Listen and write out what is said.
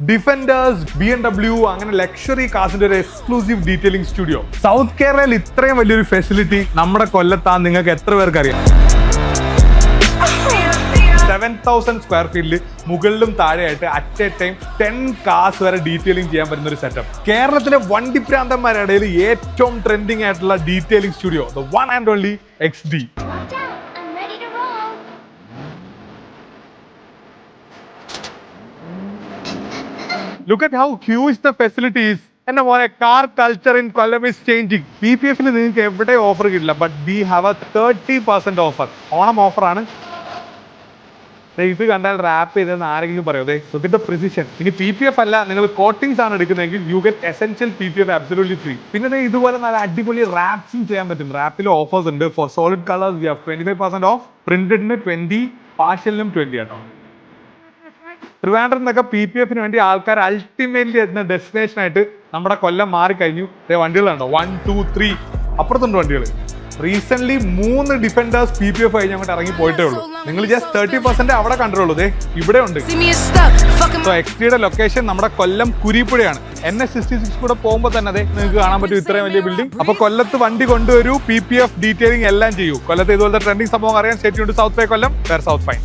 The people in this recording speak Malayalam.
ഡിഫൻഡേഴ്സ്, BMW അങ്ങനെ ലക്ഷറി കാസിന്റെ ഒരു എക്സ്ക്ലൂസീവ് ഡീറ്റെയിലിംഗ് സ്റ്റുഡിയോ. സൗത്ത് കേരളയിൽ ഇത്രയും വലിയൊരു ഫെസിലിറ്റി നമ്മുടെ കൊല്ലത്താൻ നിങ്ങൾക്ക് എത്ര പേർക്ക് അറിയാം? 7,000 സ്ക്വയർ ഫീറ്റിൽ മുകളിലും താഴെയായിട്ട് അറ്റ് എ ടൈം 10 കാർസ് വരെ ഡീറ്റെയിലിംഗ് ചെയ്യാൻ പറ്റുന്ന ഒരു സെറ്റപ്പ്. കേരളത്തിലെ വണ്ടിപ്രാന്തന്മാരുടെ ഇടയിൽ ഏറ്റവും ട്രെൻഡിങ് ആയിട്ടുള്ള detailing studio, the one and only XD. Look at how huge the facility is. എന്നെ പോലെ car culture in Kollam is changing. PPF നിങ്ങൾക്ക് എവിടെ ഓഫർ കിട്ടില്ല, but we have A 30% offer. Onam ഓഫറാണ്. ഇത് കണ്ടാൽ റാപ്പ് ചെയ്തെന്ന് ആരെങ്കിലും പറയും. അതെ, ഇതിന്റെ പ്രിസിഷൻ. ഇനി PPF അല്ല, നിങ്ങൾ കോട്ടിങ്സ് ആണ് എടുക്കുന്നതെങ്കിൽ you get essential PPF absolutely free. പിന്നെ ഇതുപോലെ നല്ല അടിപൊളി റാപ്സും ചെയ്യാൻ പറ്റും. റാപ്പിൽ ഓഫേഴ്സ് ഉണ്ട്. For solid colours we have 25% off, പ്രിന്റഡിന് 20, പാർഷ്യലിനും 20 കേട്ടോ. ട്രിവാൻഡ്രം എന്നൊക്കെ PPF വേണ്ടി ആൾക്കാർ അൾട്ടിമേറ്റ്ലി എത്തുന്ന ഡെസ്റ്റിനേഷൻ ആയിട്ട് നമ്മുടെ കൊല്ലം മാറിക്കഴിഞ്ഞു. വണ്ടികളുണ്ടോ? 1, 2, 3 അപ്പുറത്തുണ്ട് വണ്ടികൾ. റീസെന്റ് 3 ഡിഫൻഡേഴ്സ് PPF കഴിഞ്ഞ് അങ്ങോട്ട് ഇറങ്ങി പോയിട്ടേ ഉള്ളൂ. നിങ്ങൾ ജസ്റ്റ് 30% അവിടെ കണ്ടിട്ടുള്ളൂ. ഇവിടെ ഉണ്ട്. XDയുടെ ലൊക്കേഷൻ നമ്മുടെ കൊല്ലം കുരിപ്പുഴയാണ്. NH66 കൂടെ പോകുമ്പോൾ തന്നെ നിങ്ങൾക്ക് കാണാൻ പറ്റും ഇത്രയും വലിയ ബിൽഡിംഗ്. അപ്പൊ കൊല്ലത്ത് വണ്ടി കൊണ്ടുവരൂ, PPF ഡീറ്റെയിലിംഗ് എല്ലാം ചെയ്യൂ. കൊല്ലത്ത് ഇതുപോലത്തെ ട്രെൻഡിങ് സംഭവം അറിയാൻ stay tuned to south fi Kollam, where south fine.